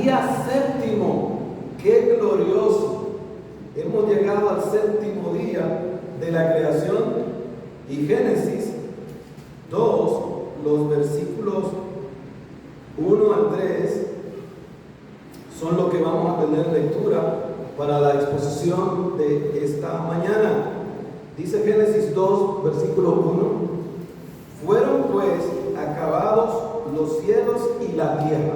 día séptimo. ¡Qué glorioso! Hemos llegado al séptimo día de la creación y Génesis 2, los versículos 1 al 3 son lo que vamos a tener lectura para la exposición de esta mañana. Dice Génesis 2, versículo 1: fueron pues acabados los cielos y la tierra,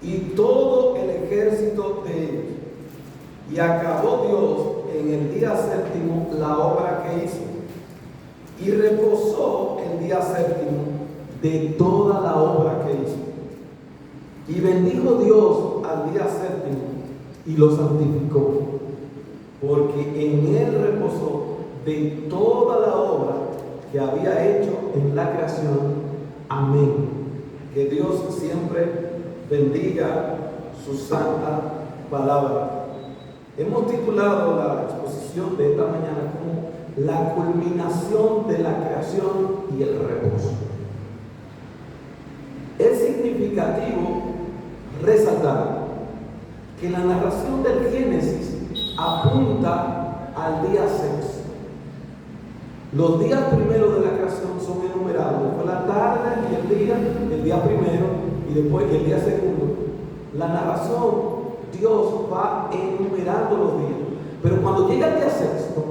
y todo el ejército de ellos. Y acabó Dios en el día séptimo la obra que hizo, y reposó el día séptimo de toda la obra que hizo. Y bendijo Dios al día séptimo y lo santificó, porque en él reposó de toda la obra que había hecho en la creación. Amén. Que Dios siempre bendiga su santa palabra. Hemos titulado la exposición de esta mañana como la culminación de la creación y el reposo. Es significativo resaltar que la narración del Génesis apunta al día sexto. Los días primeros de la creación son enumerados. Después la tarde y el día primero y después el día segundo. La narración, Dios va enumerando los días. Pero cuando llega el día sexto,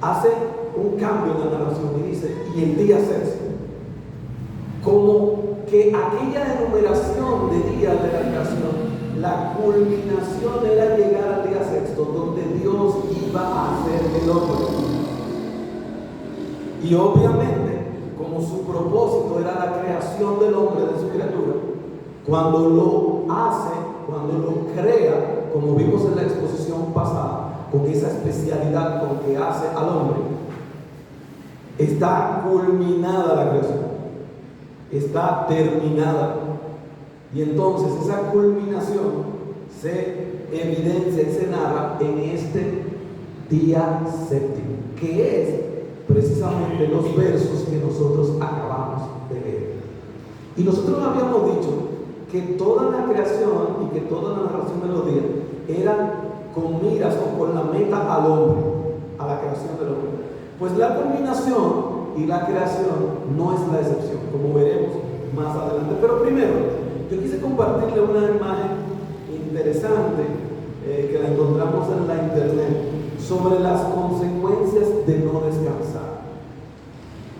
hace un cambio en la narración y dice, y el día sexto. Como que aquella enumeración de días de la creación, la culminación era llegar al día sexto, donde Dios iba a hacer el hombre. Y obviamente, como su propósito era la creación del hombre, de su criatura, cuando lo hace, cuando lo crea, como vimos en la exposición pasada, con esa especialidad con que hace al hombre, está culminada la creación, está terminada. Y entonces esa culminación se evidencia y se narra en este día séptimo, que es precisamente los versos que nosotros acabamos de leer. Y nosotros habíamos dicho que toda la creación y que toda la narración de los días eran con miras o con la meta al hombre, a la creación del hombre. Pues la culminación y la creación no es la excepción, como veremos más adelante. Pero primero, yo quise compartirle una imagen interesante que la encontramos en la internet sobre las consecuencias de no descansar.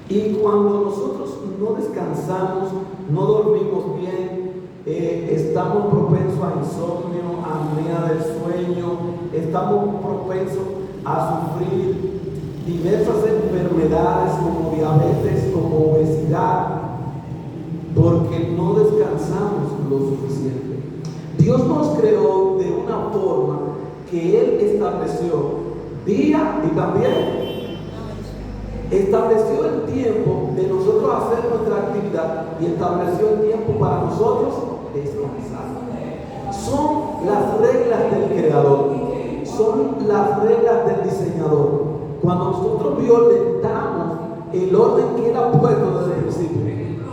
Y cuando nosotros no descansamos, no dormimos bien, estamos propensos a insomnio, a apnea del sueño, estamos propensos a sufrir diversas enfermedades como diabetes, como obesidad, porque no descansamos lo suficiente. Dios nos creó de una forma que Él estableció día y también estableció el tiempo de nosotros hacer nuestra actividad y estableció el tiempo para nosotros descansar. Son las reglas del Creador, son las reglas del diseñador. Cuando nosotros violentamos el orden que Él ha puesto desde el principio,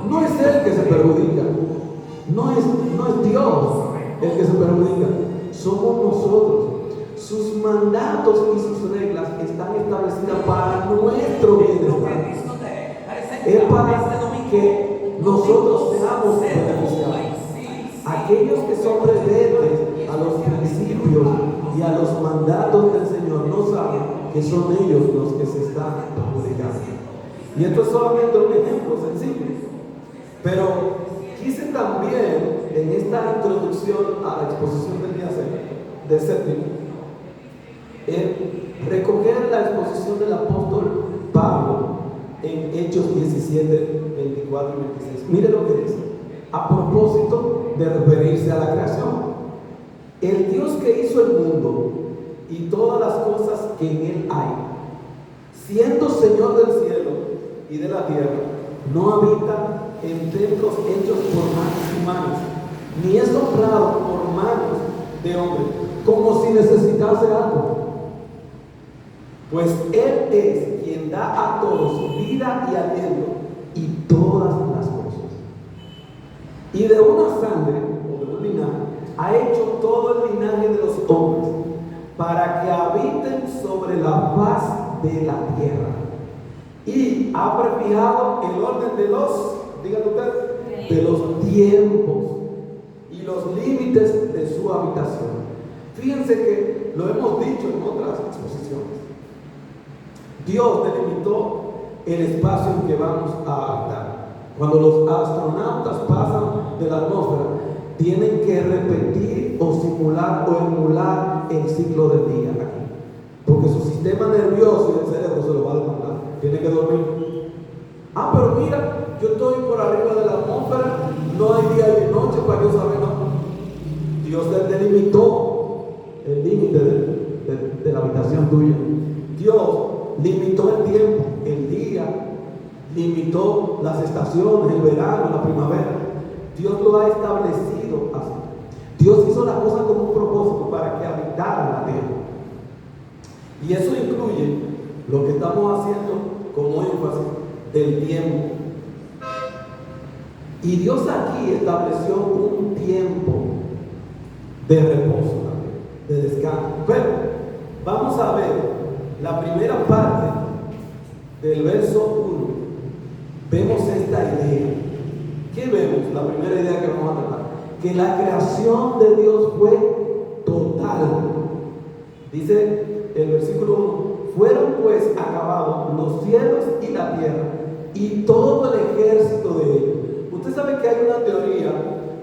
no es Él que se perjudica, no es Dios el que se perjudica, somos nosotros. Sus mandatos y sus reglas están establecidas para nuestro bienestar. Es para que nosotros seamos beneficiados. Aquellos que son rebeldes a los principios y a los mandatos del Señor no saben que son ellos los que se están perjudicando. Y esto es solamente un ejemplo sencillo. Pero quise también en esta introducción a la exposición del día de séptimo recoger la exposición del apóstol Pablo en Hechos 17, 24 y 26. Mire lo que dice, a propósito de referirse a la creación: el Dios que hizo el mundo y todas las cosas que en él hay, siendo Señor del cielo y de la tierra, no habita en templos hechos por manos humanas, ni es nombrado por manos de hombre, como si necesitase algo. Pues Él es quien da a todos vida y aliento y todas las cosas. Y Y de una sangre, o de un linaje, ha hecho todo el linaje de los hombres, para que habiten sobre la faz de la tierra. Y ha prefijado el orden de los, díganlo ustedes, de los tiempos y los límites de su habitación. Fíjense que lo hemos dicho en otras exposiciones. Dios delimitó el espacio en que vamos a habitar. Cuando los astronautas pasan de la atmósfera, tienen que repetir o simular o emular el ciclo del día aquí, porque su sistema nervioso y el cerebro se lo va a demandar. Tiene que dormir. Pero mira, yo estoy por arriba de la atmósfera, no hay día y noche para yo saber, no. Dios delimitó el límite de la habitación tuya. Dios limitó el tiempo, el día, limitó las estaciones, el verano, la primavera. Dios lo ha establecido así. Dios hizo la cosa con un propósito, para que habitara la tierra. Y eso incluye lo que estamos haciendo como énfasis del tiempo. Y Dios aquí estableció un tiempo de reposo también, de descanso. Pero vamos a ver la primera parte del verso 1. Vemos esta idea. ¿Qué vemos? La primera idea que vamos a tratar, que la creación de Dios fue total. Dice el versículo 1: fueron pues acabados los cielos y la tierra y todo el ejército de ellos. Usted sabe que hay una teoría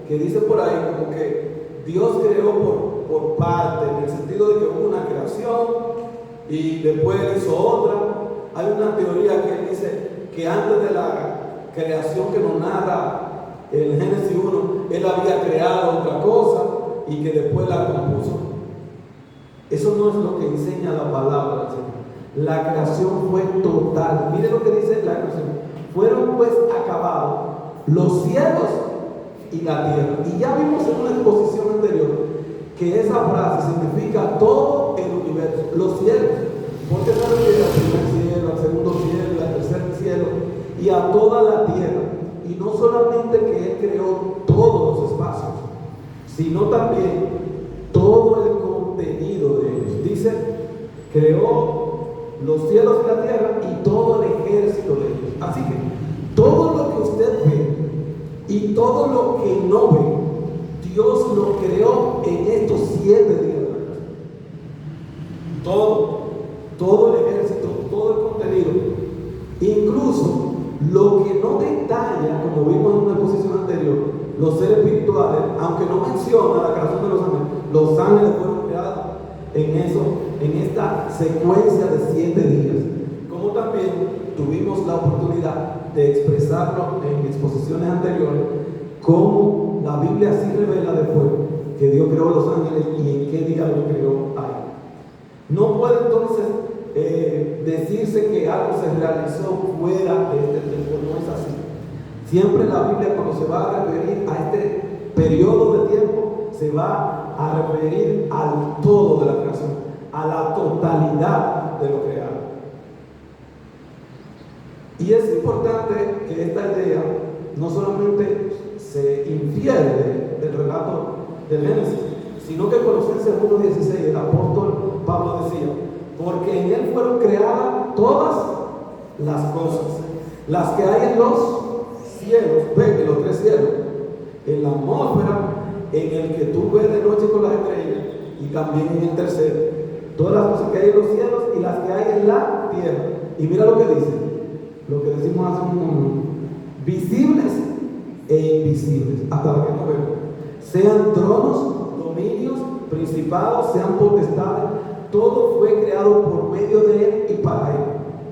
que dice por ahí como que Dios creó por parte, en el sentido de que hubo una creación y después hizo otra. Hay una teoría que dice que antes de la creación que nos narra el Génesis 1, Él había creado otra cosa y que después la compuso. Eso no es lo que enseña la palabra del Señor. La creación fue total. Mire lo que dice la creación: fueron pues acabados los cielos y la tierra. Y ya vimos en una exposición anterior que esa frase significa todo el universo. Los cielos, porque se refiere al primer cielo, al segundo cielo, al tercer cielo y a toda la tierra. Y no solamente que Él creó todos los espacios, sino también todo el contenido de ellos. Dice, creó los cielos y la tierra y todo el ejército de ellos. Así que todo lo que usted ve y todo lo que no ve, Dios lo creó en estos 7 días. Todo el ejército, todo el contenido, incluso lo que no detalla, como vimos en una exposición anterior, los seres espirituales, aunque no menciona la creación de los ángeles fueron creados en esta secuencia de 7 días. Como también tuvimos la oportunidad de expresarlo en exposiciones anteriores, cómo la Biblia sí revela después que Dios creó los ángeles y en qué día lo creó a Él. No puede entonces decirse que algo se realizó fuera de este tiempo. No es así. Siempre la Biblia, cuando se va a referir a este periodo de tiempo, se va a referir al todo de la creación, a la totalidad de lo creado. Y es importante que esta idea no solamente se infiere del relato del Génesis, sino que en Colosenses 1:16 el apóstol Pablo decía: porque en Él fueron creadas todas las cosas, las que hay en los cielos, en los 3 cielos, en la atmósfera, en el que tú ves de noche con las estrellas, y también en el tercero, todas las cosas que hay en los cielos y las que hay en la tierra. Y mira lo que dice, lo que decimos hace un momento: visibles e invisibles, hasta la que no vemos, sean tronos, dominios, principados, sean potestades, todo fue creado por medio de Él y para Él.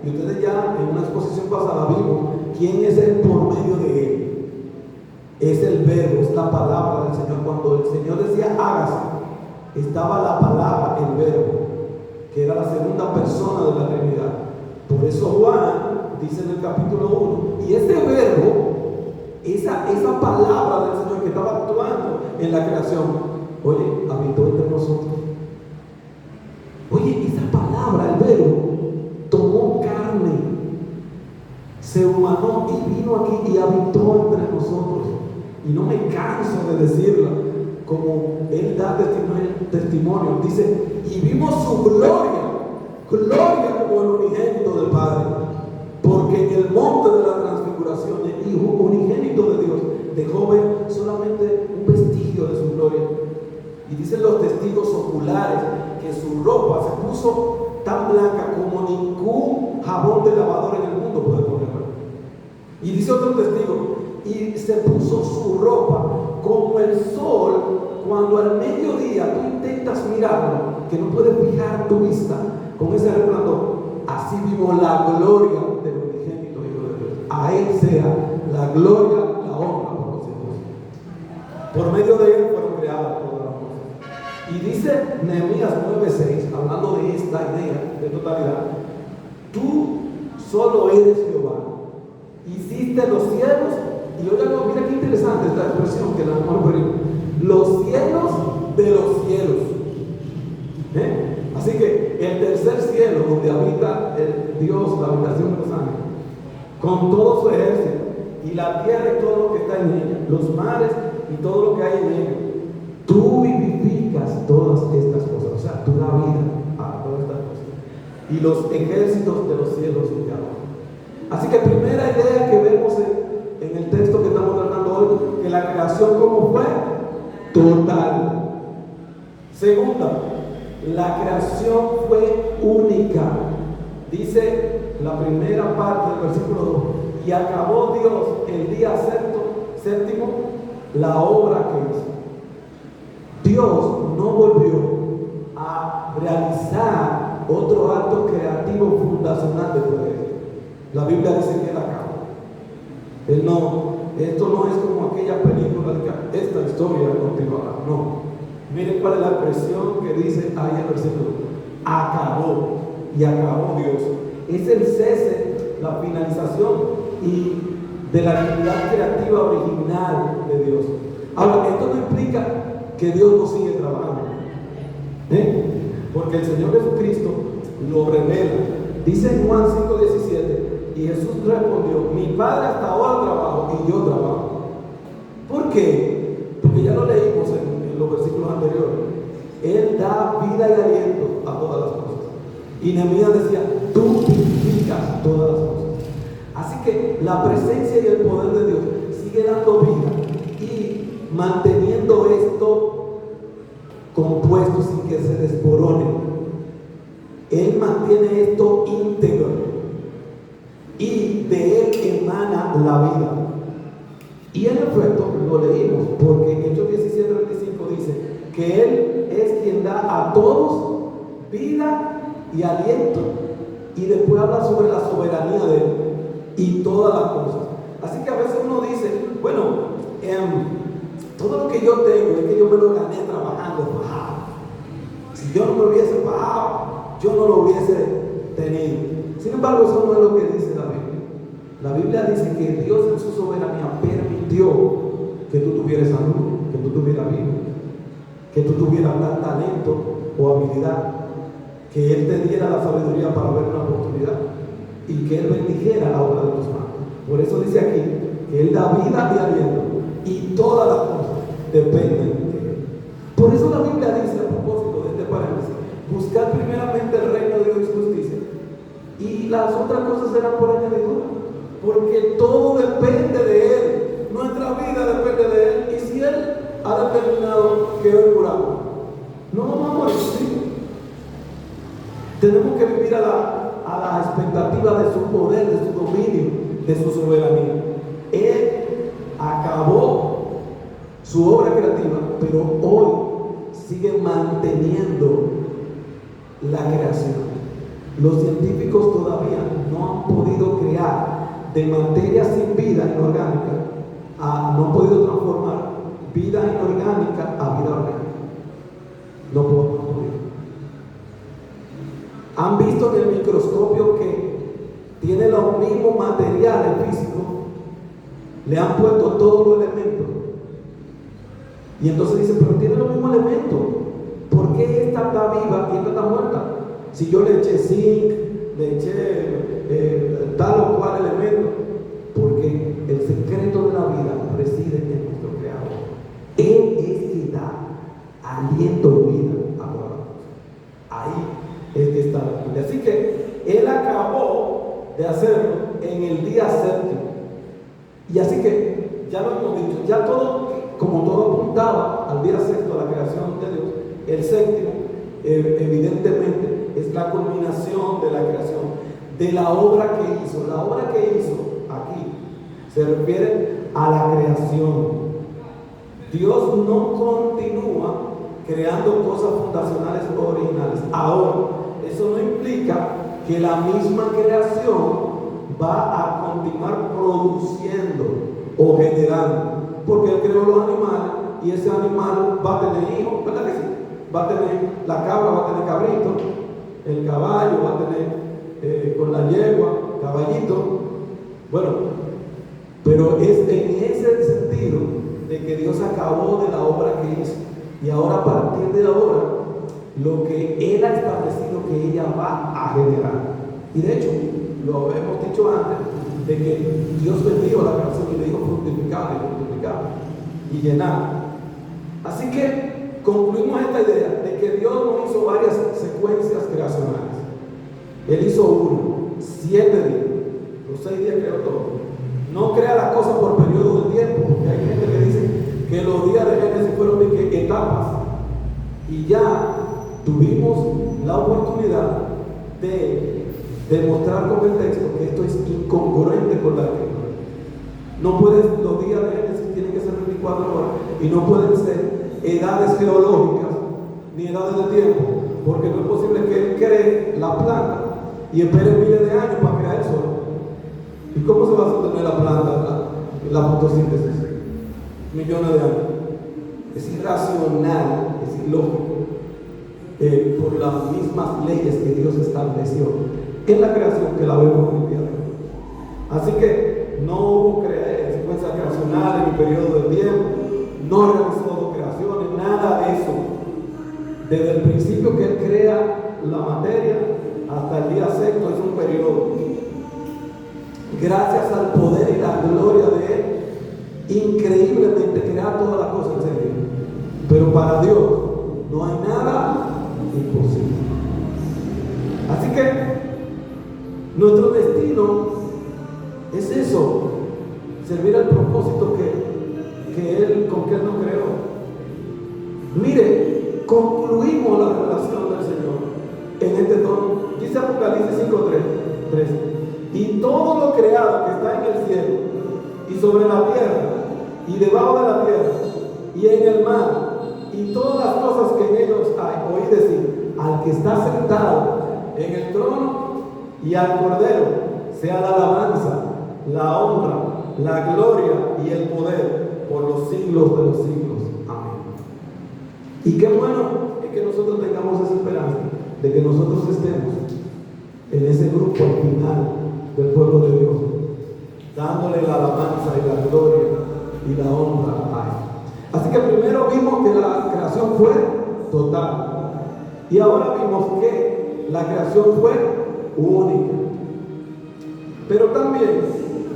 Y ustedes ya en una exposición pasada vimos quién es Él por medio de Él. Es el verbo, es la palabra del Señor. Cuando el Señor decía hágase, estaba la palabra, el verbo, que era la segunda persona de la Trinidad. Por eso Juan dice en el capítulo 1, y ese verbo, esa palabra del Señor que estaba actuando en la creación, oye, habitó entre nosotros. Oye, esa palabra, el verbo, tomó carne, se humanó y vino aquí y habitó entre nosotros. y no me canso de decirla, como él da testimonio, dice, y vimos su gloria como el unigénito del Padre, porque en el monte de la transfiguración el Hijo unigénito de Dios dejó ver solamente un vestigio de su gloria. Y dicen los testigos oculares que su ropa se puso tan blanca como ningún jabón de lavador en el mundo puede ponerla. Y dice otro testigo, y se puso su ropa como el sol cuando al mediodía tú intentas mirarlo, que no puedes fijar tu vista con ese resplandor. Así vimos la gloria del unigénito Hijo de Dios. A Él sea la gloria, la honra por los siglos. Por medio de Él fueron creadas todas las cosas. Y dice Nehemías 9:6, hablando de esta idea de totalidad, tú solo eres Jehová, hiciste los cielos, y oigan, mira qué interesante esta expresión que la vamos a ver, los cielos de los cielos. Así que el tercer cielo, donde habita el Dios, la habitación de los ángeles, con todo su ejército, y la tierra y todo lo que está en ella, los mares y todo lo que hay en ella, tú vivificas todas estas cosas, o sea, tú das vida a todas estas cosas, y los ejércitos de los cielos te alaban. Así que primera idea que vemos en el texto que estamos tratando hoy, que la creación, ¿cómo fue? Total. Segunda, la creación fue única. Dice la primera parte del versículo 2, y acabó Dios el día séptimo la obra que hizo. Dios no volvió a realizar otro acto creativo fundacional después de él. La Biblia dice que él acabó. Esto no es como aquella película de que esta historia continuará. No. Miren cuál es la expresión que dice ahí en el versículo. Acabó. Y acabó Dios. Es el cese, la finalización y de la actividad creativa original de Dios. Ahora, esto no implica que Dios no sigue trabajando. Porque el Señor Jesucristo lo revela. Dice en Juan 5:17, y Jesús respondió, mi Padre hasta ahora trabaja y yo trabajo. ¿Por qué? Porque ya lo leímos en los versículos anteriores. Él da vida y aliento a todas las cosas. Y Nehemías decía, tú vivificas todas las cosas. Así que la presencia y el poder de Dios sigue dando vida y manteniendo esto compuesto sin que se desborone. Él mantiene esto íntegro y de Él emana la vida. Y en efecto lo leímos, porque en Hechos 17:25 dice que Él es quien da a todos vida y aliento, y después habla sobre la soberanía de Él y todas las cosas. Así que a veces uno dice, bueno, todo lo que yo tengo es que yo me lo gané trabajando bajado. Si yo no me hubiese bajado, yo no lo hubiese tenido. Sin embargo, eso no es lo que dice la Biblia. La Biblia dice que Dios en su soberanía permitió que tú tuvieras salud, que tú tuvieras vida, que tú tuvieras tal talento o habilidad, que Él te diera la sabiduría para ver una oportunidad y que Él bendijera la obra de tus manos. Por eso dice aquí que Él da vida y aliento y todas las cosas dependen de Él. Por eso la Biblia dice, a propósito de este paréntesis, buscar primeramente el reino de Dios y su justicia, y las otras cosas serán por añadidura, porque todo depende de Él. Nuestra vida depende de Él, y si Él ha determinado que hoy curamos, no vamos a morir, ¿sí? Tenemos que vivir a la expectativa de su poder, de su dominio, de su soberanía. Él acabó su obra creativa, pero hoy sigue manteniendo la creación. Los científicos todavía no han podido crear de materia sin vida inorgánica, no han podido transformar vida inorgánica a vida orgánica. No puedo. Han visto en el microscopio que tiene los mismos materiales físicos, le han puesto todos los elementos, y entonces dicen, pero tiene los mismos elementos, ¿por qué esta está viva y esta está muerta? Si yo le eché zinc, le eché tal o cual elemento, porque el secreto de la vida reside en nuestro aliento y vida a toda la cosa. Ahí es que está la Biblia. Así que Él acabó de hacerlo en el día séptimo. Y así que, ya lo hemos dicho, ya todo, como todo apuntaba al día sexto, a la creación de Dios, el séptimo, evidentemente, es la culminación de la creación, de la obra que hizo. La obra que hizo aquí se refiere a la creación. Dios no continúa creando cosas fundacionales o originales. Ahora, eso no implica que la misma creación va a continuar produciendo o generando, porque Él creó los animales y ese animal va a tener hijos, ¿verdad que sí? Va a tener, la cabra va a tener cabrito, el caballo va a tener con la yegua, caballito. Bueno, pero es en ese sentido de que Dios acabó de la obra que hizo, y ahora a partir de ahora lo que Él ha establecido que ella va a generar. Y de hecho, lo hemos dicho antes, de que Dios bendijo la creación y le dijo fructificar y multiplicar y llenar. Así que concluimos esta idea de que Dios no hizo varias secuencias creacionales. Él hizo uno, 7 días, los 6 días creó todo. No crea las cosas por periodo de tiempo, porque hay gente que dice que los días de Génesis fueron de que etapas, y ya tuvimos la oportunidad de demostrar con el texto que esto es incongruente con la escritura. No puedes, los días de Génesis tienen que ser 24 horas y no pueden ser edades geológicas ni edades de tiempo, porque no es posible que Él cree la planta y espere miles de años para crear el sol. ¿Y cómo se va a sostener la planta, la fotosíntesis? Millones de años. Es irracional, es ilógico, por las mismas leyes que Dios estableció en la creación que la vemos hoy día. Así que no hubo secuencias creacionales ni periodo de tiempo, no realizó creaciones, nada de eso. Desde el principio que Él crea la materia hasta el día sexto es un periodo. Gracias al poder y la gloria de Él, increíblemente crea todas las cosas en serio. Pero para Dios no hay nada imposible. Así que nuestro destino es eso, servir al propósito con que Él nos creó. Mire, concluimos la revelación del Señor en este tono. Dice Apocalipsis 5:3, y todo lo creado que está en el cielo y sobre la tierra y debajo de la tierra y en el mar y todas las cosas que en ellos hay, oí decir, al que está sentado en el trono y al Cordero sea la alabanza, la honra, la gloria y el poder por los siglos de los siglos. Amén. Y qué bueno es que nosotros tengamos esa esperanza de que nosotros estemos en ese grupo al final del pueblo de Dios, dándole la alabanza y la gloria y la honra a Él. Así que primero vimos que la creación fue total, y ahora vimos que la creación fue única, pero también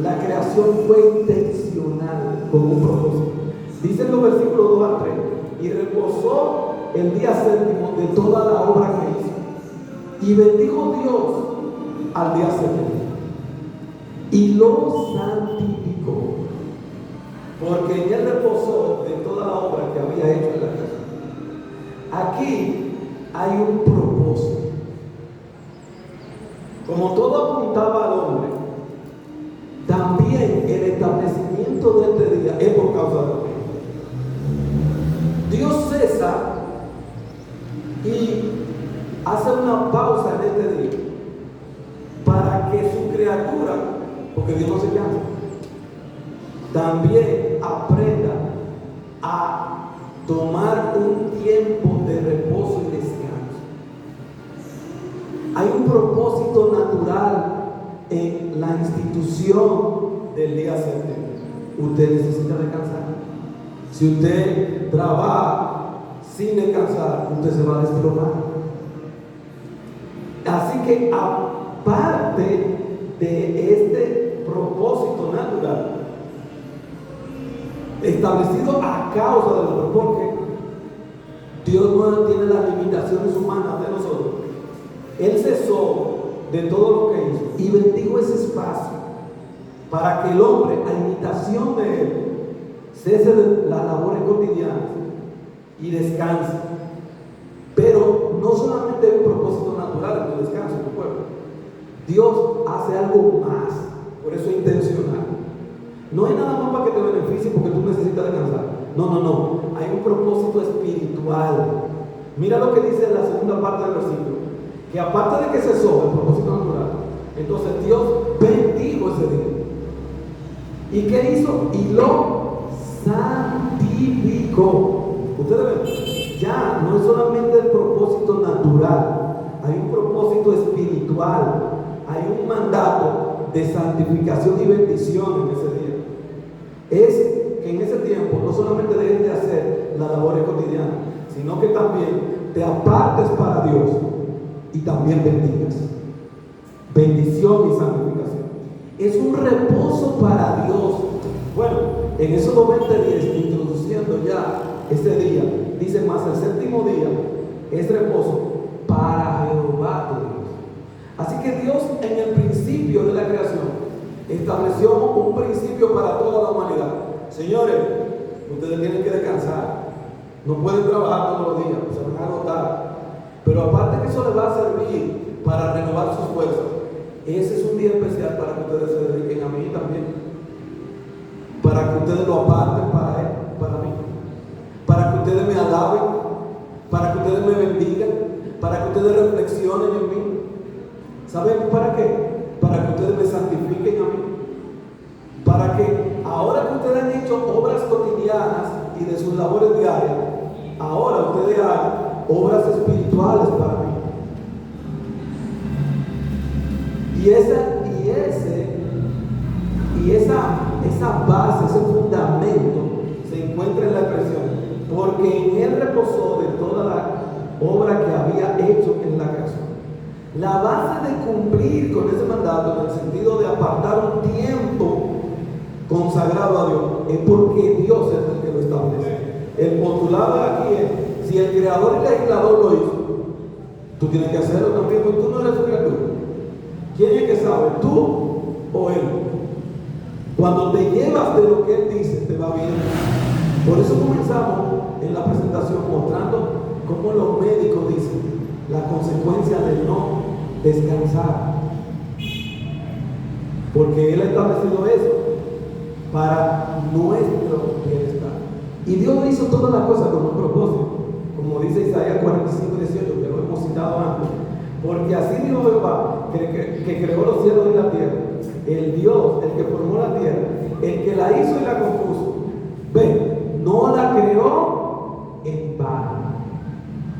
la creación fue intencional, con un propósito. Dice en los versículos 2 al 3, y reposó el día séptimo de toda la obra que hizo, y bendijo Dios al día séptimo y lo santificó, porque en Él reposó de toda la obra que había hecho en la creación. Aquí hay un propósito. Como todo apuntaba al hombre, también el establecimiento de este día es por causa de Dios. Dios cesa y hace una pausa en este día para que su criatura, porque Dios no se cansa, también aprenda a tomar un tiempo de reposo y descanso. Hay un propósito natural en la institución del día séptimo. Usted necesita descansar. Si usted trabaja sin descansar, usted se va a desplomar. Así que aparte de este propósito natural establecido a causa del otro, porque Dios no tiene las limitaciones humanas de nosotros. Él cesó de todo lo que hizo y bendijo ese espacio para que el hombre, a imitación de Él, cese de las labores cotidianas y descanse. Pero no solamente hay un propósito natural en tu descanso, en tu cuerpo. Dios hace algo más, por eso es intencional. No hay nada más para que te beneficie porque tú necesitas descansar. No. Hay un propósito espiritual. Mira lo que dice en la segunda parte del versículo. Que aparte de que cesó el propósito natural, entonces Dios bendijo ese día. ¿Y qué hizo? Y lo santificó. Ustedes ven, ya no es solamente el propósito natural, hay un propósito espiritual, hay un mandato de santificación y bendición en ese día. Es que en ese tiempo no solamente dejes de hacer las labores cotidianas, sino que también te apartes para Dios y también bendigas. Bendición y santificación. Es un reposo para Dios. Bueno, en Éxodo 20:10, introduciendo ya ese día, dice más, el séptimo día es reposo para Jehová tu Dios. Así que Dios en el principio de la creación estableció un principio para toda la humanidad. Señores, ustedes tienen que descansar. No pueden trabajar todos los días, se van a agotar. Pero aparte que eso les va a servir para renovar sus fuerzas, ese es un día especial para que ustedes se dediquen a mí también. Para que ustedes lo aparten para Él, para mí. Para que ustedes me alaben, para que ustedes me bendigan, para que ustedes reflexionen en mí. ¿Saben para qué? Para que ustedes me santifiquen a mí. Para que ahora que ustedes han hecho obras cotidianas y de sus labores diarias, ahora ustedes hagan obras espirituales para mí. Esa base, ese fundamento se encuentra en la expresión, porque en Él reposó de toda la obra que había hecho en la creación. La base de cumplir con ese mandato, en el sentido de apartar un tiempo consagrado a Dios, es porque Dios es el que lo establece. El postulado aquí es, si el creador y legislador lo hizo, tú tienes que hacerlo también, porque tú no eres su criatura. ¿Quién es que sabe? ¿Tú o Él? Cuando te llevas de lo que Él dice, te va bien. Por eso comenzamos en la presentación mostrando cómo los médicos dicen la consecuencia de no descansar. Porque Él ha establecido eso para nuestro bienestar. Y Dios hizo todas las cosas con un propósito. Como dice Isaías 45:18, que lo hemos citado antes. Porque así dijo Jehová, que creó los cielos y la tierra, el Dios, el que formó la tierra, el que la hizo y la compuso. Ven, no la creó en vano.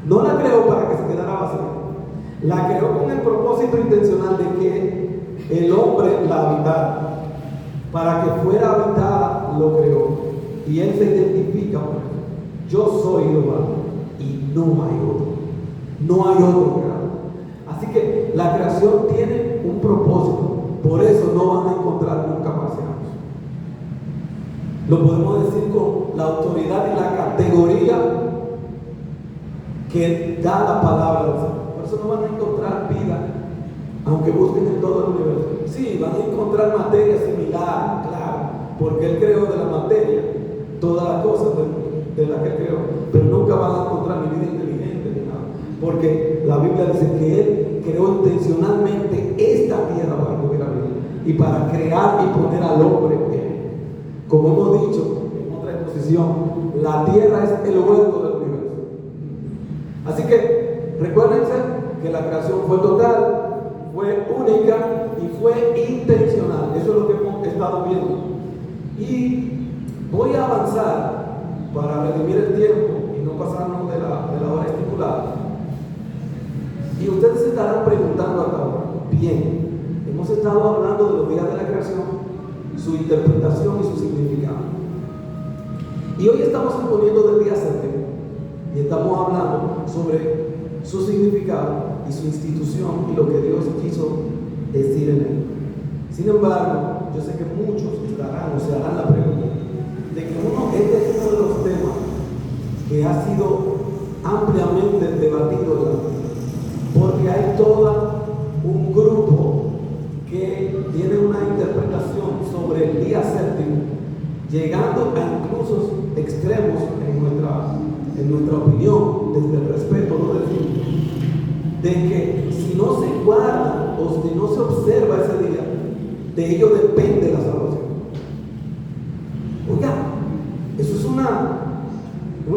No la creó para que se quedara vacía. La creó con el propósito intencional de que el hombre la habitara. Para que fuera habitada, lo creó. Y Él se identifica por eso. Yo soy Jehová y no hay otro. No hay otro creador. Así que la creación tiene un propósito. Por eso no van a encontrar nunca marcianos. Lo podemos decir con la autoridad y la categoría que da la palabra del Señor. Por eso no van a encontrar vida, aunque busquen en todo el universo. Sí, van a encontrar materia similar, claro, porque Él creó de la materia todas las cosas de la que Él creó, pero nunca van a encontrar ni vida inteligente ni nada, porque la Biblia dice que Él creó intencionalmente esta tierra para que hubiera vida y para crear y poner al hombre en él. Como hemos dicho en otra exposición, la tierra es el huerto del universo. Así que recuérdense que la creación fue total, fue única y fue intencional. Eso es lo que hemos estado viendo. Y voy a avanzar para redimir el tiempo y no pasarnos de la hora estipulada. Y ustedes se estarán preguntando hasta ahora, bien, hemos estado hablando de los días de la creación, su interpretación y su significado. Y hoy estamos exponiendo del día séptimo y estamos hablando sobre su significado y su institución y lo que Dios quiso decir en él. Sin embargo, yo sé que muchos estarán o se harán la pregunta de que este es uno de los temas que ha sido ampliamente debatido en la Biblia, porque hay todo un grupo que tiene una interpretación sobre el día séptimo, llegando a incluso extremos en nuestra opinión, desde el respeto, no decimos, de que si no se guarda o si no se observa ese día, de ello depende la salvación. Oiga, eso es una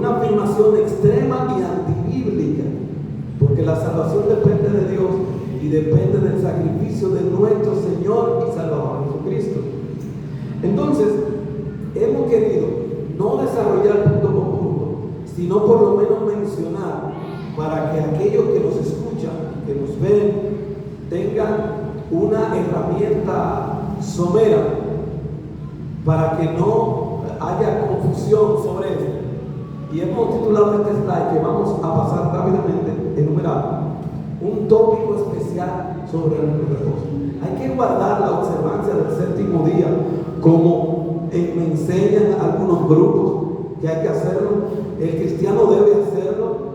afirmación extrema y antibíblica, porque la salvación depende de Dios y depende del sacrificio de nuestro Señor y Salvador Jesucristo. Entonces, hemos querido no desarrollar punto por punto, sino por lo menos mencionar, para que aquellos que nos escuchan, que nos ven, tengan una herramienta somera para que no haya confusión sobre esto. Y hemos titulado este slide, que vamos a pasar rápidamente, enumerado, un tópico especial sobre el reposo. Hay que guardar la observancia del séptimo día, como me enseñan algunos grupos que hay que hacerlo. El cristiano debe hacerlo.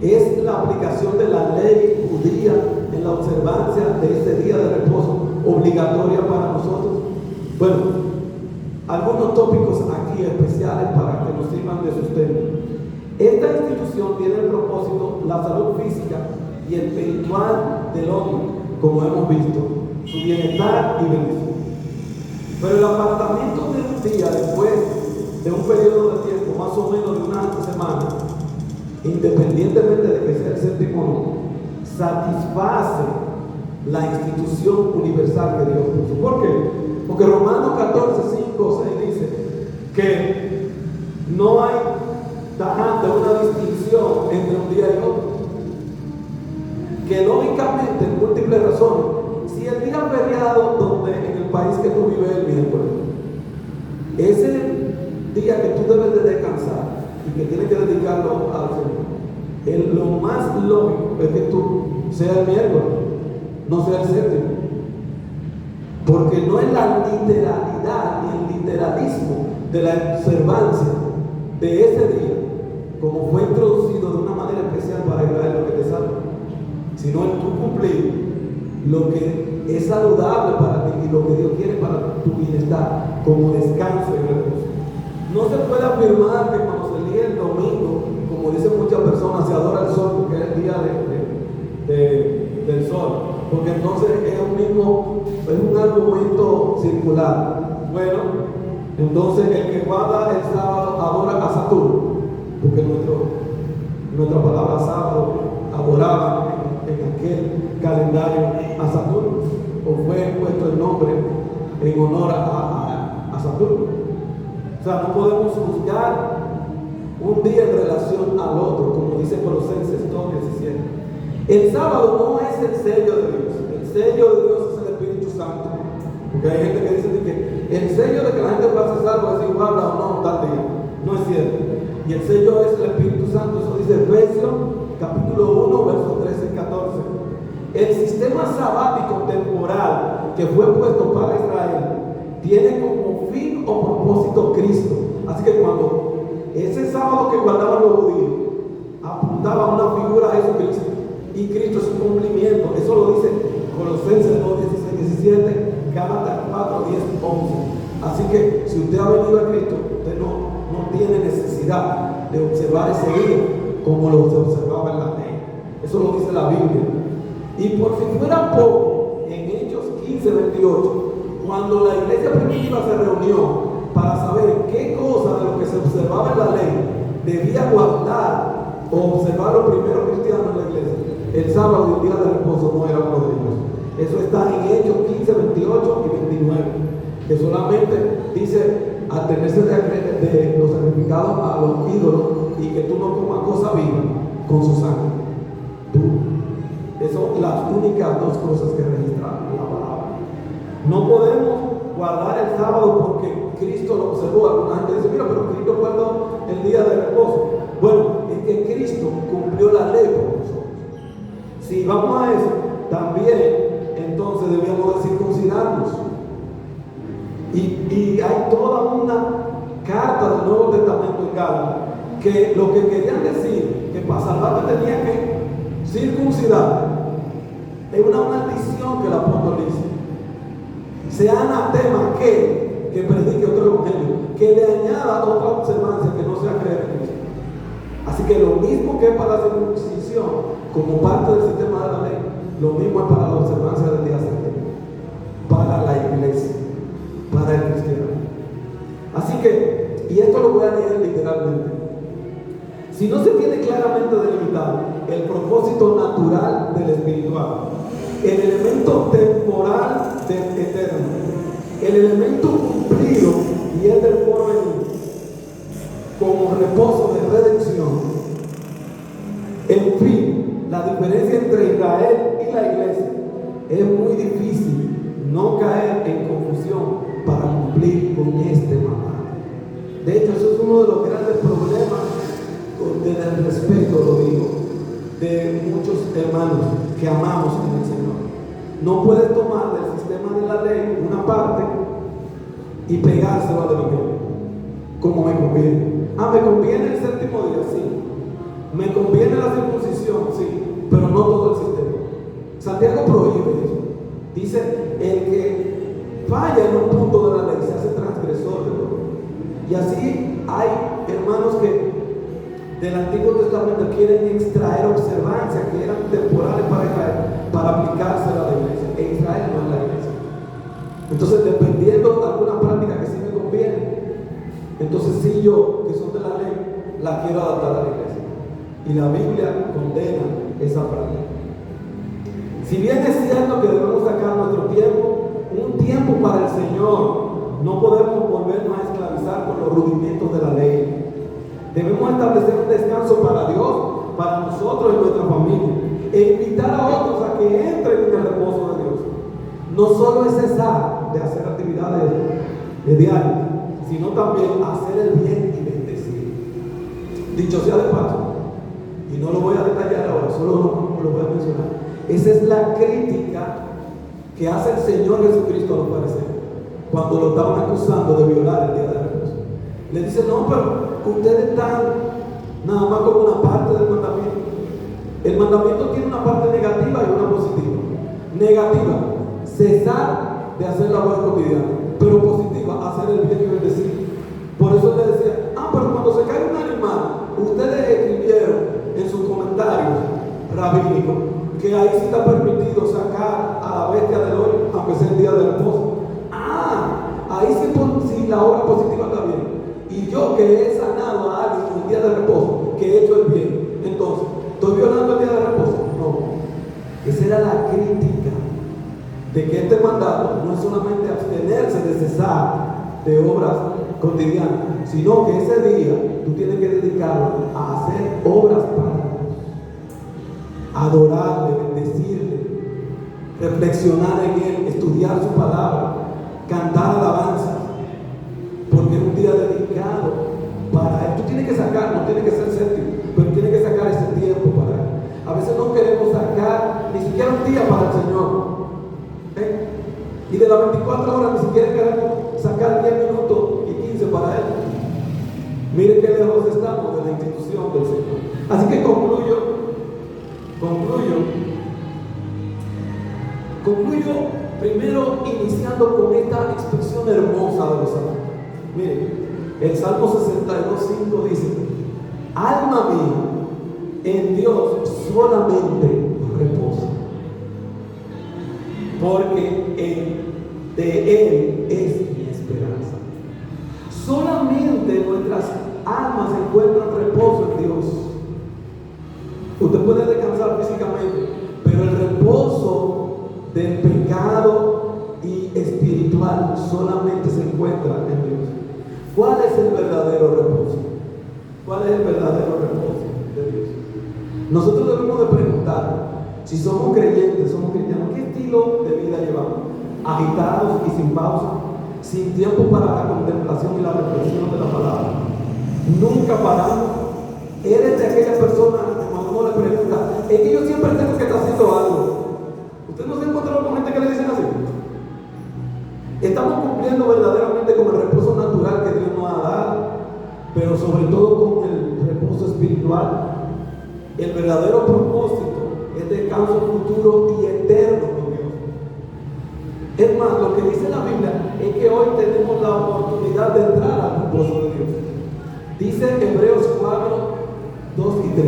Es la aplicación de la ley judía en la observancia de este día de reposo, obligatoria para nosotros. Bueno, algunos tópicos aquí especiales para que nos sirvan de sustento. Esta institución tiene el propósito la salud física y espiritual del hombre, como hemos visto, su bienestar y bendición. Pero el apartamiento de un día después de un periodo de tiempo, más o menos de una semana, independientemente de que sea el séptimo, satisface la institución universal que Dios puso. ¿Por qué? Porque Romanos 14, 5, 6 dice que no hay tajante una distinción entre un día y otro. Que lógicamente, en múltiples razones, si el día feriado donde en el país que tú vives el miércoles, ese día que tú debes de descansar y que tienes que dedicarlo al Señor, lo más lógico es que tú sea el miércoles, no sea el séptimo, porque no es la literalidad ni el literalismo de la observancia de ese día, como fue introducido de una manera especial para Israel, lo que te salva, sino el tú cumplir lo que es saludable para ti y lo que Dios quiere para tu bienestar, como descanso y reposo. No se puede afirmar que cuando se lía el domingo, como dicen muchas personas, se adora el sol porque es el día del sol, porque entonces es un argumento circular. Bueno, entonces el que guarda el sábado adora a Saturno, porque nuestra palabra sábado adoraba en aquel calendario a Saturno, o fue puesto el nombre en honor a Saturno. O sea, no podemos juzgar un día en relación al otro, como dice Colosenses 2:17. El sábado no es el sello de Dios. El sello de Dios es el Espíritu Santo. Porque hay gente que dice que el sello de que la gente va a ser salva es igual o no tal día. No es cierto. Y el sello es el Espíritu Santo. Eso dice Efesios capítulo 1, versos 13 y 14. El sistema sabático temporal que fue puesto para Israel tiene como fin o propósito Cristo. Así que cuando ese sábado que guardaban los judíos apuntaba a una figura a Jesucristo, y Cristo es un cumplimiento. Eso lo dice Colosenses 2:16-17, Gálatas 4:10-11. Así que si usted ha venido a Cristo, usted no tiene necesidad de observar ese día como lo se observaba en la ley. Eso lo dice la Biblia. Y por si fuera poco, en Hechos 15:28, cuando la iglesia primitiva se reunió para saber qué cosa de lo que se observaba en la ley debía guardar o observar los primeros cristianos en la iglesia, el sábado y el día de reposo no era uno de ellos. Eso está en Hechos 15, 28 y 29, que solamente dice atenerse de los sacrificados a los ídolos y que tú no comas cosa viva con su sangre. Esas son las únicas dos cosas que registraron en la palabra. No podemos guardar el sábado porque Cristo lo observó. Alguna gente dice, mira, pero Cristo guardó el día de reposo. Bueno, es que Cristo cumplió la ley por nosotros. Si vamos a eso, también entonces debíamos de circuncidarnos. Y hay toda una carta del Nuevo Testamento en Gálatas que lo que querían decir, que para salvarte tenía que circuncidar, es una maldición que el apóstol dice. Sea anatema que predique otro evangelio, que le añada otra observancia que no sea creer en Cristo. Así que lo mismo que es para la circuncisión, como parte del sistema de la ley, lo mismo es para la observancia del día séptimo, para la iglesia, para el cristiano. Así que, y esto lo voy a leer literalmente, si no se tiene claramente delimitado el propósito natural del espiritual, el elemento temporal del eterno, el elemento cumplido y el del porvenir, como reposo de redención, en fin, la diferencia entre Israel y la iglesia, es muy difícil no caer en confusión para cumplir con este mandato. De hecho, eso es uno de los grandes problemas del respeto, lo digo, de muchos hermanos que amamos en el Señor. No puedes tomar del sistema de la ley una parte y pegárselo al evangelio como me conviene. Me conviene el séptimo día, sí. Me conviene la circuncisión, sí, pero no todo el sistema. Santiago prohíbe eso. Dice, el que falla en un punto de la ley se hace transgresor de todo. Y así hay hermanos que del Antiguo Testamento quieren extraer observancias que eran temporales para Israel, para aplicárselas a la iglesia. En Israel no es la iglesia. Entonces, dependiendo de alguna práctica que sí me conviene, entonces sí yo, que son de la ley, la quiero adaptar a la iglesia. Y la Biblia condena esa práctica. Si bien es cierto que debemos sacar nuestro tiempo, un tiempo para el Señor, no podemos volvernos a esclavizar por los rudimentos de la ley. Debemos establecer un descanso para Dios, para nosotros y nuestra familia, e invitar a otros a que entren en el reposo de Dios. No solo es cesar de hacer actividades de diario, sino también hacer el bien y bendecir. Dicho sea de paso, y no lo voy a detallar ahora, solo lo voy a mencionar. Esa es la crítica que hace el Señor Jesucristo a los fariseos cuando lo estaban acusando de violar el día de reposo. Le dice, no, pero ustedes están nada más como una parte del mandamiento. El mandamiento tiene una parte negativa y una positiva. Negativa, cesar de hacer la labor cotidiana, pero positiva, hacer el bien y bendecir. Por eso le decía, pero cuando se cae un animal, ustedes escribieron en sus comentarios rabínicos que ahí sí está permitido sacar a la bestia del hoyo, aunque sea el día de reposo. Ahí sí la obra positiva está bien. Y yo que he sanado a alguien en el día de reposo, que he hecho el bien, entonces, ¿estoy violando el día de reposo? No. Esa era la crítica de que este mandato no es solamente abstenerse de cesar de obras cotidianas, sino que ese día tú tienes que dedicarlo a hacer obras para Dios, adorarle, bendecirle, reflexionar en Él, estudiar su palabra, cantar alabanzas, porque es un día dedicado para Él. Tú tienes que sacar, no tiene que ser séptimo, pero tienes que sacar ese tiempo para Él. A veces no queremos sacar ni siquiera un día para el Señor. Y de las 24 horas ni siquiera queremos sacar 10 minutos y 15 para Él. Miren qué lejos estamos de la institución del Señor. Así que concluyo primero iniciando con esta expresión hermosa de los salmos. Miren, el Salmo 62:5 dice: alma mía, en Dios solamente reposa, porque de Él es mi esperanza. Solamente nuestras almas encuentran reposo en Dios. Usted puede descansar físicamente, pero el reposo del pecado y espiritual solamente se encuentra en Dios. ¿Cuál es el verdadero reposo? ¿Cuál es el verdadero reposo de Dios? Nosotros debemos de preguntar, si somos creyentes, somos cristianos, ¿qué estilo de vida llevamos? Agitados y sin pausa, sin tiempo para la contemplación y la reflexión de la palabra. Nunca paramos. Eres de aquella persona que cuando uno le pregunta, es que yo siempre tengo que estar haciendo algo. ¿Usted no se ha encontrado con gente que le dicen así? Estamos cumpliendo verdaderamente con el reposo natural que Dios nos ha dado, pero sobre todo con el reposo espiritual. El verdadero propósito es descanso futuro y eterno con Dios. Es más, lo que dice la Biblia es que hoy tenemos la oportunidad de entrar al reposo de Dios. Dice Hebreos 4, 2 y 3.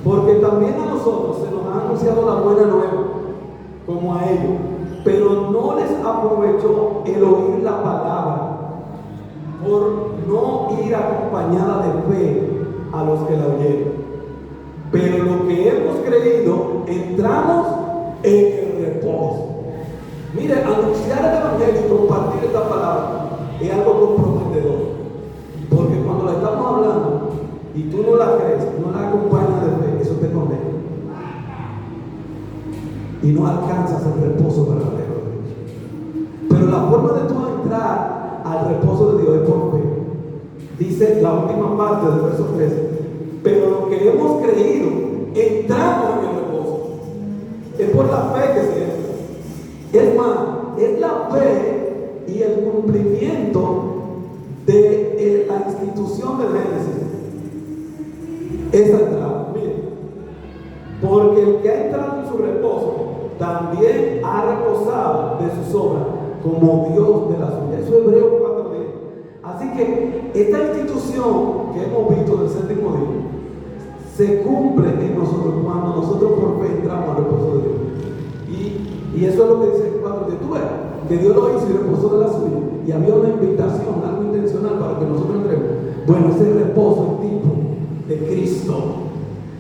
Porque también a nosotros se nos ha anunciado la buena nueva, como a ellos, pero no les aprovechó el oír la palabra, por no ir acompañada de fe a los que la oyeron. Pero lo que hemos creído, entramos en el reposo. Mire, anunciar el evangelio y compartir esta palabra es algo comprometedor, porque cuando la estamos hablando y tú no la crees, no la acompañas de fe, eso te condena y no alcanzas el reposo verdadero de Dios. Pero la forma de tú entrar al reposo de Dios es por fe. Dice la última parte del verso 13: pero lo que hemos creído, entramos en el reposo. Es por la fe que se entra. Es más, es la fe y el cumplimiento de la institución del Génesis. Esa entrada, miren, porque el que ha entrado en su reposo también ha reposado de sus obras como Dios de la suya. Eso es Hebreos 4:10. Así que esta institución que hemos visto del séptimo día se cumple en nosotros cuando nosotros por fe entramos al reposo de Dios. Y eso es lo que dice el 4:10. Tú ves que Dios lo hizo y reposó de la suya. Y había una invitación, algo intencional para que nosotros entremos. Bueno, ese reposo es tipo de Cristo.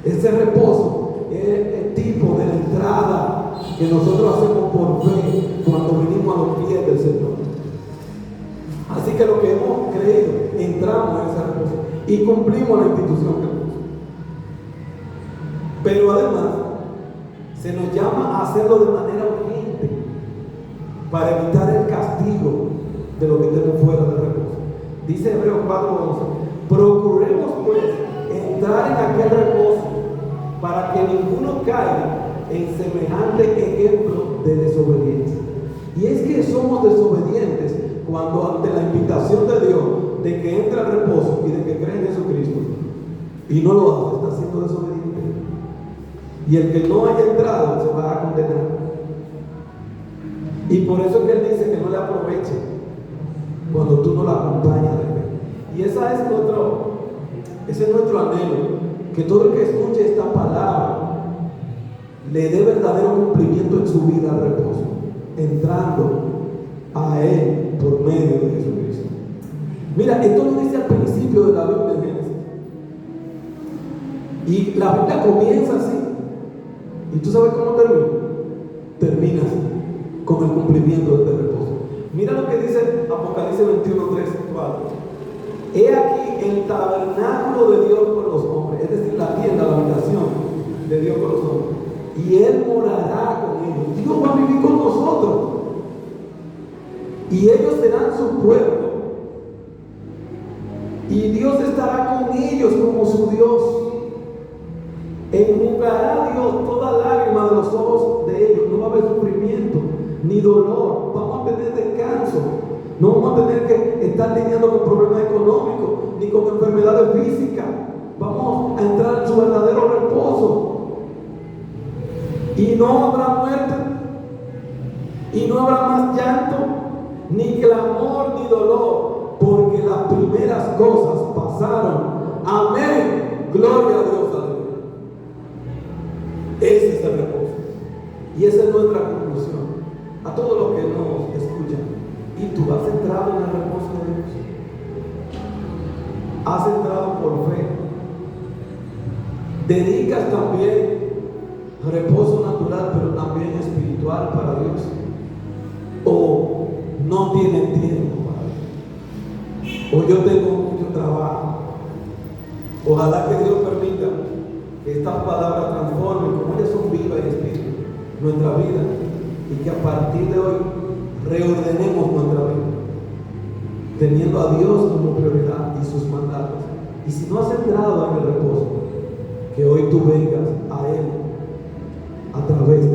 Ese reposo es el tipo de la entrada que nosotros hacemos por fe cuando venimos a los pies del Señor. Así que lo que hemos creído, entramos en ese reposo y cumplimos la institución que puso. Pero además, se nos llama a hacerlo de manera urgente para evitar el castigo de lo que tenemos fuera del reposo. Dice Hebreos 4:11: procuremos pues entrar en aquel reposo para que ninguno caiga en semejante ejemplo de desobediencia. Y es que somos desobedientes cuando ante la invitación de Dios de que entre al reposo y de que cree en Jesucristo y no lo hace, está siendo desobediente. Y el que no haya entrado se va a condenar. Y por eso es que él dice que no le aproveche cuando tú no la acompañas de fe. Y ese es nuestro anhelo, que todo el que escuche esta palabra le dé verdadero cumplimiento en su vida al reposo, entrando a Él por medio de Jesucristo. Mira, esto lo dice al principio de la Biblia en Génesis. Y la Biblia comienza así. ¿Y tú sabes cómo termina? Termina así, con el cumplimiento de este reposo. Mira lo que dice Apocalipsis 21:3 y 4. He aquí el tabernáculo de Dios con los hombres, es decir, la tienda, la habitación de Dios con los hombres. Y Él morará con ellos. Dios va a vivir con nosotros. Y ellos serán su pueblo. Y Dios estará con ellos como su Dios. Enjugará Dios toda lágrima de los ojos de ellos. No va a haber sufrimiento ni dolor. Vamos a tener descanso. No vamos a tener que estar lidiando con problemas económicos ni con enfermedades físicas. Vamos a entrar en su verdadero reposo. Y no habrá muerte. Y no habrá más llanto, ni clamor, ni dolor, porque las primeras cosas pasaron. Amén. Gloria a Dios. Ese es el reposo. Y esa es nuestra conclusión. A todos los que nos escuchan. ¿Y tú has entrado en el reposo de Dios? ¿Has entrado por fe? ¿Dedicas también reposo natural, pero también espiritual para Dios? ¿O no tienes tiempo para Dios? ¿O yo tengo mucho trabajo? Ojalá que Dios permita que estas palabras transformen, como ellas son vivas y espíritu, nuestra vida, y que a partir de hoy reordenemos nuestra vida, teniendo a Dios como prioridad y sus mandatos. Y si no has entrado en el reposo, que hoy tú vengas a Él a través